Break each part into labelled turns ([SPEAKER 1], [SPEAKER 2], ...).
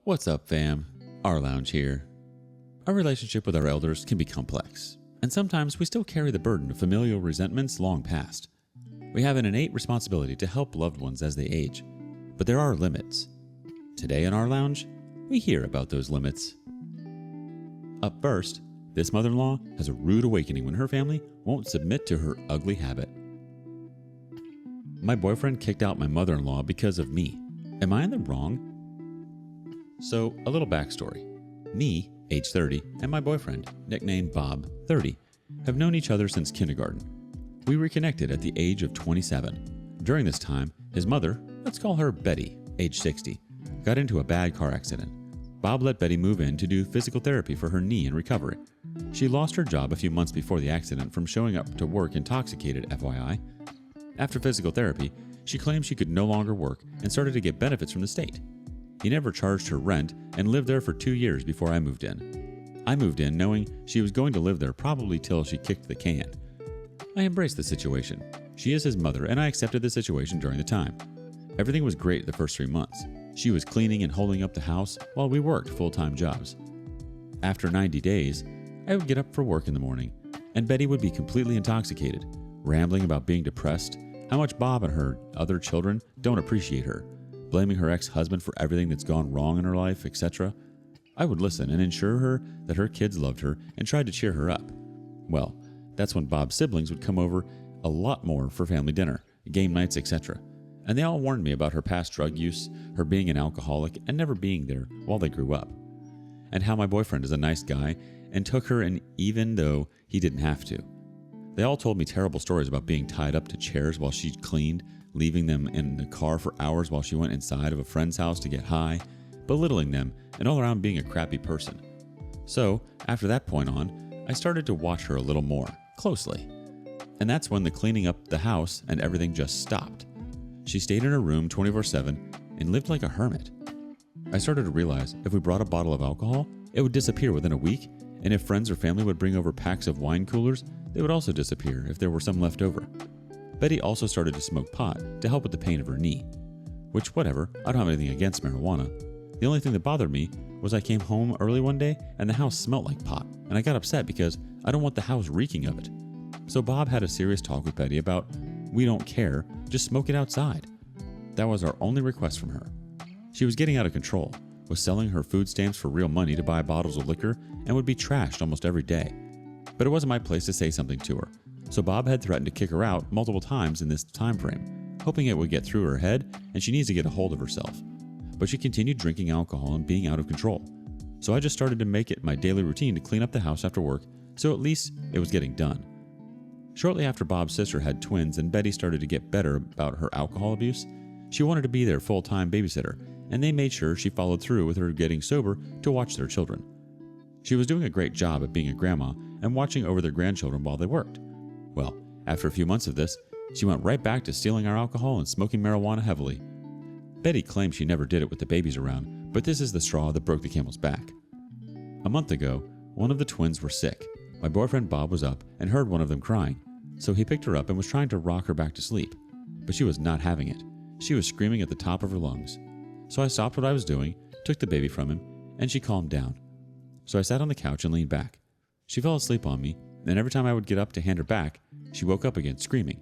[SPEAKER 1] What's up, fam? rLounge here. Our relationship with our elders can be complex, and sometimes we still carry the burden of familial resentments long past. We have an innate responsibility to help loved ones as they age, but there are limits. Today in rLounge, we hear about those limits. Up first, this mother-in-law has a rude awakening when her family won't submit to her ugly habit. My boyfriend kicked out my mother-in-law because of me. Am I in the wrong? So, a little backstory. Me, age 30, and my boyfriend, nicknamed Bob, 30, have known each other since kindergarten. We reconnected at the age of 27. During this time, his mother, let's call her Betty, age 60, got into a bad car accident. Bob let Betty move in to do physical therapy for her knee and recovery. She lost her job a few months before the accident from showing up to work intoxicated, FYI. After physical therapy, she claimed she could no longer work and started to get benefits from the state. He never charged her rent and lived there for 2 years before I moved in. I moved in knowing she was going to live there probably till she kicked the can. I embraced the situation. She is his mother, and I accepted the situation during the time. Everything was great the first 3 months. She was cleaning and holding up the house while we worked full-time jobs. After 90 days, I would get up for work in the morning, and Betty would be completely intoxicated, rambling about being depressed, how much Bob and her other children don't appreciate her, blaming her ex-husband for everything that's gone wrong in her life, etc. I would listen and ensure her that her kids loved her and tried to cheer her up. Well, that's when Bob's siblings would come over a lot more for family dinner, game nights, etc. And they all warned me about her past drug use, her being an alcoholic, and never being there while they grew up. And how my boyfriend is a nice guy and took her in even though he didn't have to. They all told me terrible stories about being tied up to chairs while she cleaned, leaving them in the car for hours while she went inside of a friend's house to get high, belittling them, and all around being a crappy person. So, after that point on, I started to watch her a little more closely. And that's when the cleaning up the house and everything just stopped. She stayed in her room 24/7 and lived like a hermit. I started to realize if we brought a bottle of alcohol, it would disappear within a week, and if friends or family would bring over packs of wine coolers, they would also disappear if there were some left over. Betty also started to smoke pot to help with the pain of her knee. Which, whatever, I don't have anything against marijuana. The only thing that bothered me was I came home early one day and the house smelled like pot, and I got upset because I don't want the house reeking of it. So Bob had a serious talk with Betty about, we don't care, just smoke it outside. That was our only request from her. She was getting out of control, was selling her food stamps for real money to buy bottles of liquor, and would be trashed almost every day. But it wasn't my place to say something to her. So Bob had threatened to kick her out multiple times in this time frame, hoping it would get through her head and she needs to get a hold of herself. But she continued drinking alcohol and being out of control. So I just started to make it my daily routine to clean up the house after work, so at least it was getting done. Shortly after Bob's sister had twins and Betty started to get better about her alcohol abuse, she wanted to be their full-time babysitter, and they made sure she followed through with her getting sober to watch their children. She was doing a great job at being a grandma and watching over their grandchildren while they worked. Well, after a few months of this, she went right back to stealing our alcohol and smoking marijuana heavily. Betty claimed she never did it with the babies around, but this is the straw that broke the camel's back. A month ago, one of the twins were sick. My boyfriend Bob was up and heard one of them crying, so he picked her up and was trying to rock her back to sleep. But she was not having it. She was screaming at the top of her lungs. So I stopped what I was doing, took the baby from him, and she calmed down. So I sat on the couch and leaned back. She fell asleep on me, and every time I would get up to hand her back, she woke up again screaming.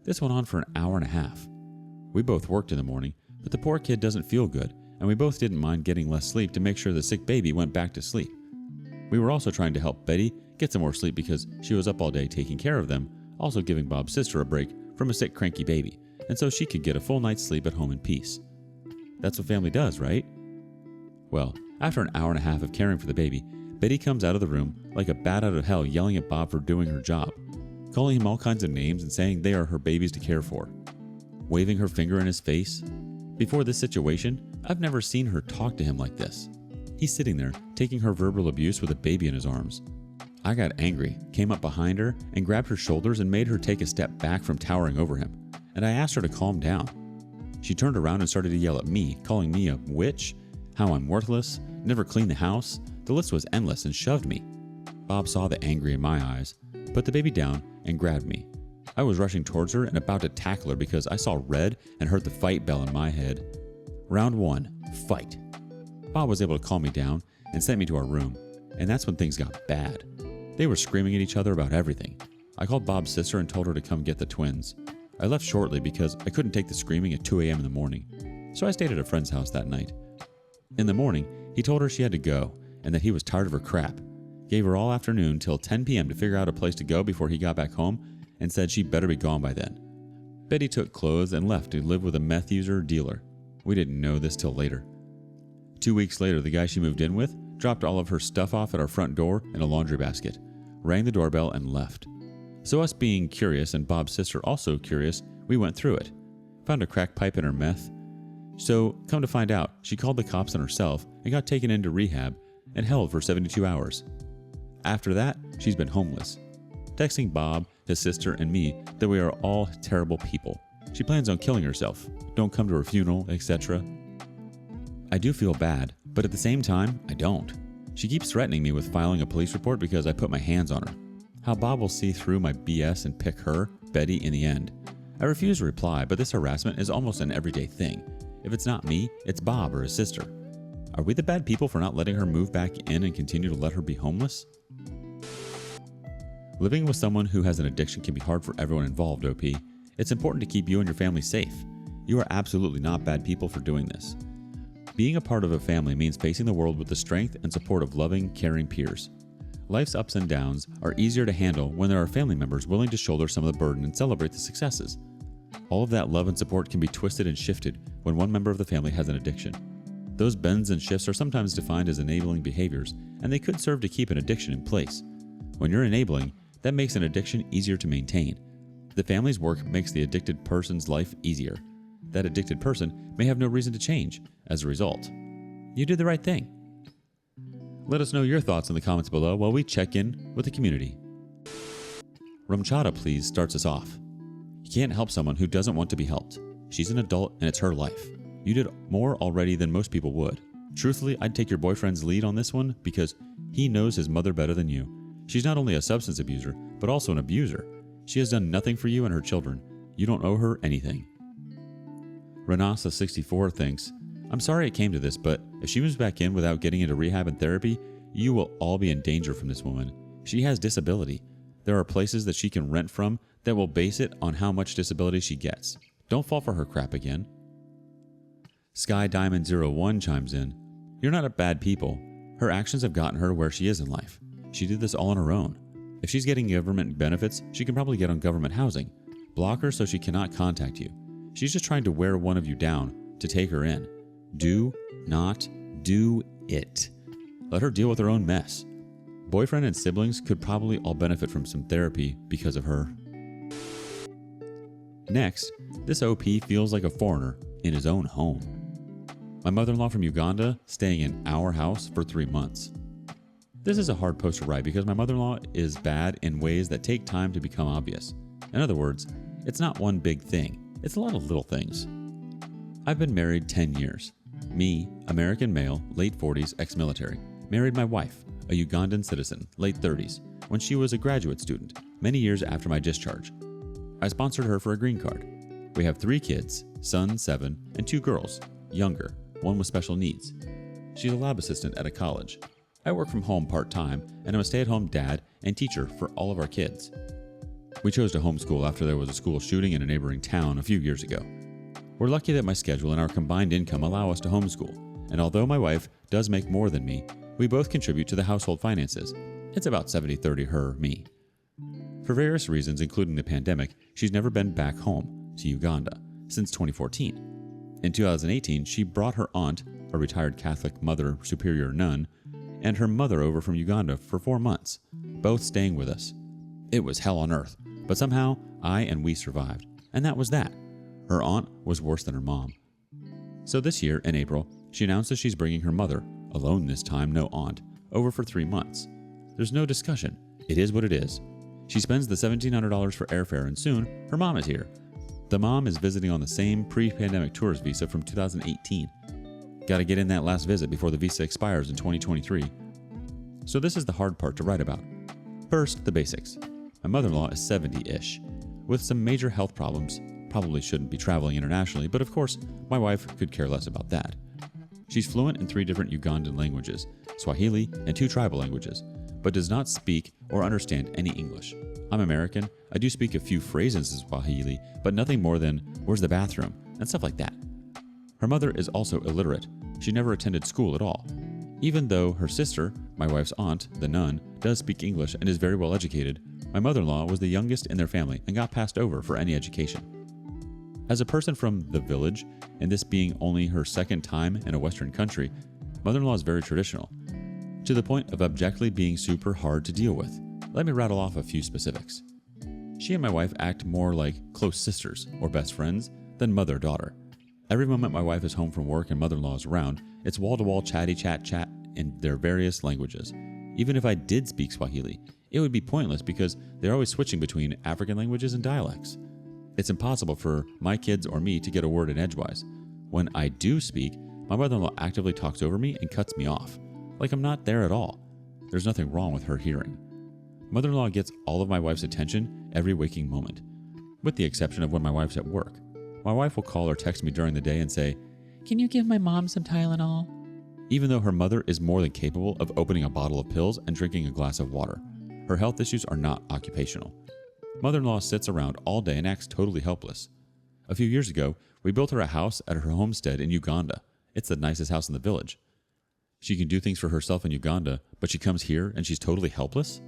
[SPEAKER 1] This went on for an hour and a half. We both worked in the morning, but the poor kid doesn't feel good, and we both didn't mind getting less sleep to make sure the sick baby went back to sleep. We were also trying to help Betty get some more sleep because she was up all day taking care of them, also giving Bob's sister a break from a sick, cranky baby, and so she could get a full night's sleep at home in peace. That's what family does, right? Well, after an hour and a half of caring for the baby, Betty comes out of the room like a bat out of hell, yelling at Bob for doing her job, calling him all kinds of names and saying they are her babies to care for, waving her finger in his face. Before this situation, I've never seen her talk to him like this. He's sitting there, taking her verbal abuse with a baby in his arms. I got angry, came up behind her, and grabbed her shoulders and made her take a step back from towering over him, and I asked her to calm down. She turned around and started to yell at me, calling me a witch, how I'm worthless, never cleaned the house. The list was endless and shoved me. Bob saw the angry in my eyes, put the baby down, and grabbed me. I was rushing towards her and about to tackle her because I saw red and heard the fight bell in my head. Round 1, fight. Bob was able to calm me down and sent me to our room, and that's when things got bad. They were screaming at each other about everything. I called Bob's sister and told her to come get the twins. I left shortly because I couldn't take the screaming at 2 a.m. in the morning, so I stayed at a friend's house that night. In the morning, he told her she had to go and that he was tired of her crap. Gave her all afternoon till 10 p.m. to figure out a place to go before he got back home and said she better be gone by then. Betty took clothes and left to live with a meth user dealer. We didn't know this till later. 2 weeks later, the guy she moved in with dropped all of her stuff off at our front door in a laundry basket, rang the doorbell, and left. So us being curious and Bob's sister also curious, we went through it. Found a crack pipe in her meth. So, come to find out, she called the cops on herself and got taken into rehab and held for 72 hours. After that, she's been homeless, texting Bob, his sister, and me that we are all terrible people. She plans on killing herself, don't come to her funeral, etc. I do feel bad, but at the same time, I don't. She keeps threatening me with filing a police report because I put my hands on her. How Bob will see through my BS and pick her, Betty, in the end. I refuse to reply, but this harassment is almost an everyday thing. If it's not me, it's Bob or his sister. Are we the bad people for not letting her move back in and continue to let her be homeless? Living with someone who has an addiction can be hard for everyone involved, OP. It's important to keep you and your family safe. You are absolutely not bad people for doing this. Being a part of a family means facing the world with the strength and support of loving, caring peers. Life's ups and downs are easier to handle when there are family members willing to shoulder some of the burden and celebrate the successes. All of that love and support can be twisted and shifted when one member of the family has an addiction. Those bends and shifts are sometimes defined as enabling behaviors, and they could serve to keep an addiction in place. When you're enabling, that makes an addiction easier to maintain. The family's work makes the addicted person's life easier. That addicted person may have no reason to change as a result. You did the right thing. Let us know your thoughts in the comments below while we check in with the community. Rumchata Please starts us off. You can't help someone who doesn't want to be helped. She's an adult and it's her life. You did more already than most people would. Truthfully, I'd take your boyfriend's lead on this one because he knows his mother better than you. She's not only a substance abuser, but also an abuser. She has done nothing for you and her children. You don't owe her anything. Renasa64 thinks, I'm sorry it came to this, but if she moves back in without getting into rehab and therapy, you will all be in danger from this woman. She has disability. There are places that she can rent from that will base it on how much disability she gets. Don't fall for her crap again. Sky Diamond 01 chimes in, you're not a bad people. Her actions have gotten her where she is in life. She did this all on her own. If she's getting government benefits, she can probably get on government housing. Block her so she cannot contact you. She's just trying to wear one of you down to take her in. Do not do it. Let her deal with her own mess. Boyfriend and siblings could probably all benefit from some therapy because of her. Next, this OP feels like a foreigner in his own home. My mother-in-law from Uganda staying in our house for 3 months. This is a hard post to write because my mother-in-law is bad in ways that take time to become obvious. In other words, it's not one big thing. It's a lot of little things. I've been married 10 years. Me, American male, late 40s, ex-military. Married my wife, a Ugandan citizen, late 30s, when she was a graduate student, many years after my discharge. I sponsored her for a green card. We have 3 kids, son 7, and 2 girls, younger, one with special needs. She's a lab assistant at a college. I work from home part-time and I'm a stay-at-home dad and teacher for all of our kids. We chose to homeschool after there was a school shooting in a neighboring town a few years ago. We're lucky that my schedule and our combined income allow us to homeschool, and although my wife does make more than me, we both contribute to the household finances. It's about 70-30 her, me. For various reasons, including the pandemic, she's never been back home to Uganda since 2014. In 2018, she brought her aunt, a retired Catholic Mother Superior nun, and her mother over from Uganda for 4 months, both staying with us. It was hell on earth, but somehow I and we survived, and that was that. Her aunt was worse than her mom. So this year, in April, she announced that she's bringing her mother, alone this time, no aunt, over for 3 months. There's no discussion. It is what it is. She spends the $1,700 for airfare, and soon, her mom is here. The mom is visiting on the same pre-pandemic tourist visa from 2018. Gotta get in that last visit before the visa expires in 2023. So this is the hard part to write about. First, the basics. My mother-in-law is 70-ish, with some major health problems. Probably shouldn't be traveling internationally, but of course, my wife could care less about that. She's fluent in 3 different Ugandan languages, Swahili and 2 tribal languages, but does not speak or understand any English. I'm American. I do speak a few phrases in Swahili, but nothing more than, "Where's the bathroom?" and stuff like that. Her mother is also illiterate. She never attended school at all. Even though her sister, my wife's aunt, the nun, does speak English and is very well educated, my mother-in-law was the youngest in their family and got passed over for any education. As a person from the village, and this being only her second time in a Western country, mother-in-law is very traditional, to the point of objectively being super hard to deal with. Let me rattle off a few specifics. She and my wife act more like close sisters or best friends than mother-daughter. Every moment my wife is home from work and mother-in-law is around, it's wall-to-wall chatty chat in their various languages. Even if I did speak Swahili, it would be pointless because they're always switching between African languages and dialects. It's impossible for my kids or me to get a word in edgewise. When I do speak, my mother-in-law actively talks over me and cuts me off, like I'm not there at all. There's nothing wrong with her hearing. Mother-in-law gets all of my wife's attention every waking moment, with the exception of when my wife's at work. My wife will call or text me during the day and say, "Can you give my mom some Tylenol?" Even though her mother is more than capable of opening a bottle of pills and drinking a glass of water. Her health issues are not occupational. Mother-in-law sits around all day and acts totally helpless. A few years ago, we built her a house at her homestead in Uganda. It's the nicest house in the village. She can do things for herself in Uganda, but she comes here and she's totally helpless?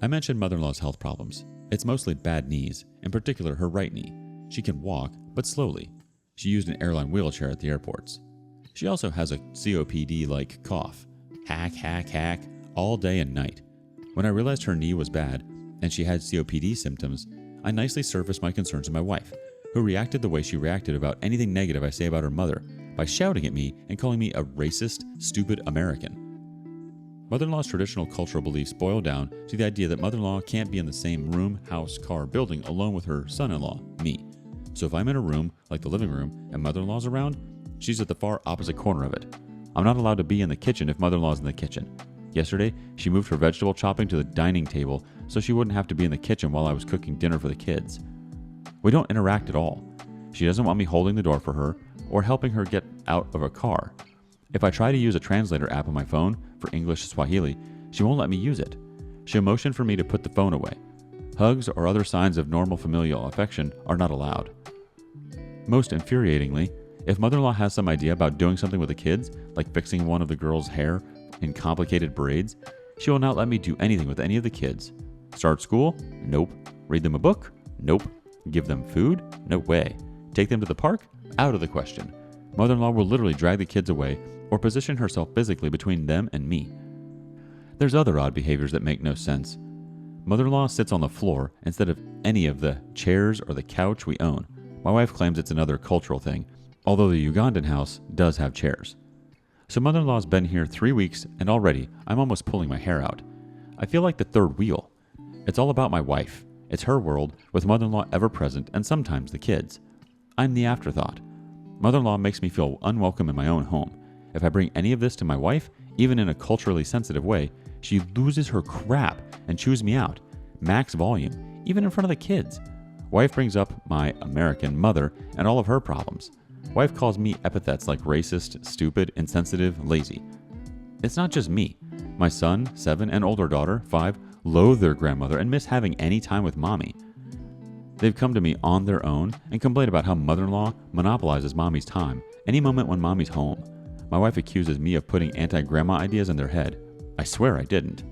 [SPEAKER 1] I mentioned mother-in-law's health problems. It's mostly bad knees, in particular her right knee. She can walk, but slowly. She used an airline wheelchair at the airports. She also has a COPD-like cough. Hack, hack, hack, all day and night. When I realized her knee was bad, and she had COPD symptoms, I nicely surfaced my concerns to my wife, who reacted the way she reacted about anything negative I say about her mother, by shouting at me and calling me a racist, stupid American. Mother-in-law's traditional cultural beliefs boil down to the idea that mother-in-law can't be in the same room, house, car, building alone with her son-in-law, me. So if I'm in a room, like the living room, and mother-in-law's around, she's at the far opposite corner of it. I'm not allowed to be in the kitchen if mother-in-law's in the kitchen. Yesterday, she moved her vegetable chopping to the dining table so she wouldn't have to be in the kitchen while I was cooking dinner for the kids. We don't interact at all. She doesn't want me holding the door for her or helping her get out of a car. If I try to use a translator app on my phone for English to Swahili, she won't let me use it. She'll motion for me to put the phone away. Hugs or other signs of normal familial affection are not allowed. Most infuriatingly, if mother-in-law has some idea about doing something with the kids, like fixing one of the girls' hair in complicated braids, she will not let me do anything with any of the kids. Start school? Nope. Read them a book? Nope. Give them food? No way. Take them to the park? Out of the question. Mother-in-law will literally drag the kids away or position herself physically between them and me. There's other odd behaviors that make no sense. Mother-in-law sits on the floor instead of any of the chairs or the couch we own. My wife claims it's another cultural thing, although the Ugandan house does have chairs. So mother-in-law's been here 3 weeks, and already I'm almost pulling my hair out. I feel like the third wheel. It's all about my wife. It's her world, with mother-in-law ever present and sometimes the kids. I'm the afterthought. Mother-in-law makes me feel unwelcome in my own home. If I bring any of this to my wife, even in a culturally sensitive way, she loses her crap and chews me out. Max volume, even in front of the kids. Wife brings up my American mother and all of her problems. Wife calls me epithets like racist, stupid, insensitive, lazy. It's not just me. My son, 7, and older daughter, 5, loathe their grandmother and miss having any time with mommy. They've come to me on their own and complain about how mother-in-law monopolizes mommy's time any moment when mommy's home. My wife accuses me of putting anti-grandma ideas in their head. I swear I didn't.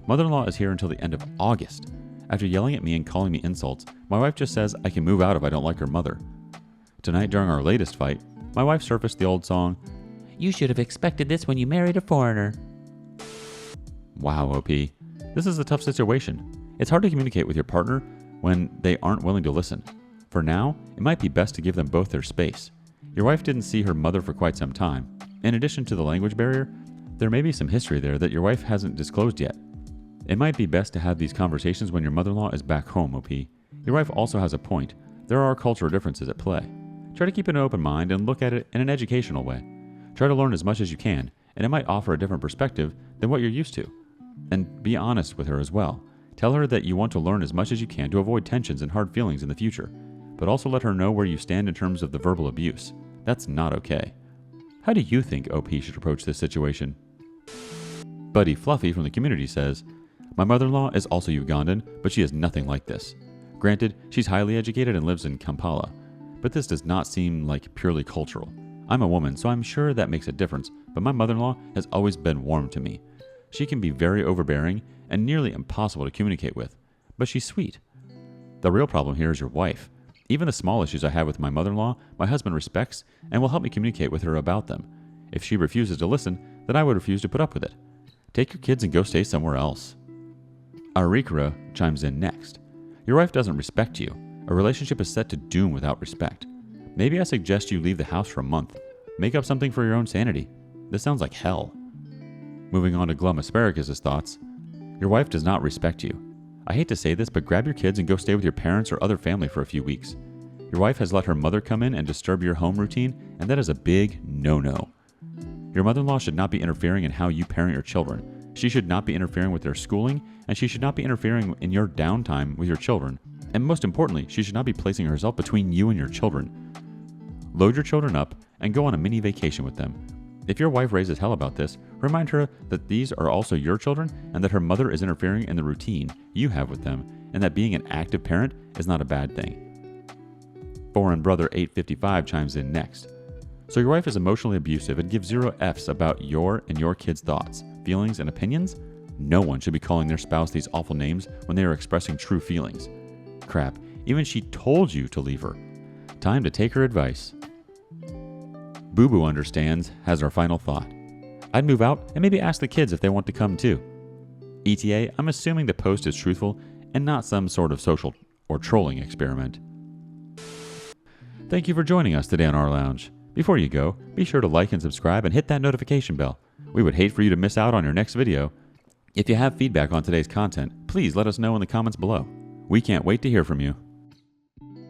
[SPEAKER 1] Mother-in-law is here until the end of August. After yelling at me and calling me insults, my wife just says I can move out if I don't like her mother. Tonight, during our latest fight, my wife surfaced the old song, "You should have expected this when you married a foreigner." Wow, OP. This is a tough situation. It's hard to communicate with your partner when they aren't willing to listen. For now, it might be best to give them both their space. Your wife didn't see her mother for quite some time. In addition to the language barrier, there may be some history there that your wife hasn't disclosed yet. It might be best to have these conversations when your mother-in-law is back home, OP. Your wife also has a point. There are cultural differences at play. Try to keep an open mind and look at it in an educational way. Try to learn as much as you can, and it might offer a different perspective than what you're used to. And be honest with her as well. Tell her that you want to learn as much as you can to avoid tensions and hard feelings in the future, but also let her know where you stand in terms of the verbal abuse. That's not okay. How do you think OP should approach this situation? Buddy Fluffy from the community says, my mother-in-law is also Ugandan, but she is nothing like this. Granted, she's highly educated and lives in Kampala, but this does not seem like purely cultural. I'm a woman, so I'm sure that makes a difference, but my mother-in-law has always been warm to me. She can be very overbearing and nearly impossible to communicate with, but she's sweet. The real problem here is your wife. Even the small issues I have with my mother-in-law, my husband respects and will help me communicate with her about them. If she refuses to listen, then I would refuse to put up with it. Take your kids and go stay somewhere else. Arikara chimes in next. Your wife doesn't respect you. A relationship is set to doom without respect. Maybe I suggest you leave the house for a month. Make up something for your own sanity. This sounds like hell. Moving on to Glum Asparagus' thoughts. Your wife does not respect you. I hate to say this, but grab your kids and go stay with your parents or other family for a few weeks. Your wife has let her mother come in and disturb your home routine, and that is a big no-no. Your mother-in-law should not be interfering in how you parent your children. She should not be interfering with their schooling, and she should not be interfering in your downtime with your children. And most importantly, she should not be placing herself between you and your children. Load your children up and go on a mini vacation with them. If your wife raises hell about this, remind her that these are also your children and that her mother is interfering in the routine you have with them, and that being an active parent is not a bad thing. Foreign Brother 855 chimes in next. So your wife is emotionally abusive and gives 0 Fs about your and your kids' thoughts, feelings, and opinions? No one should be calling their spouse these awful names when they are expressing true feelings. Crap, even she told you to leave her. Time to take her advice. Boo Boo understands, has our final thought. I'd move out and maybe ask the kids if they want to come too. ETA, I'm assuming the post is truthful and not some sort of social or trolling experiment. Thank you for joining us today on rLounge. Before you go, be sure to like and subscribe and hit that notification bell. We would hate for you to miss out on your next video. If you have feedback on today's content, please let us know in the comments below. We can't wait to hear from you.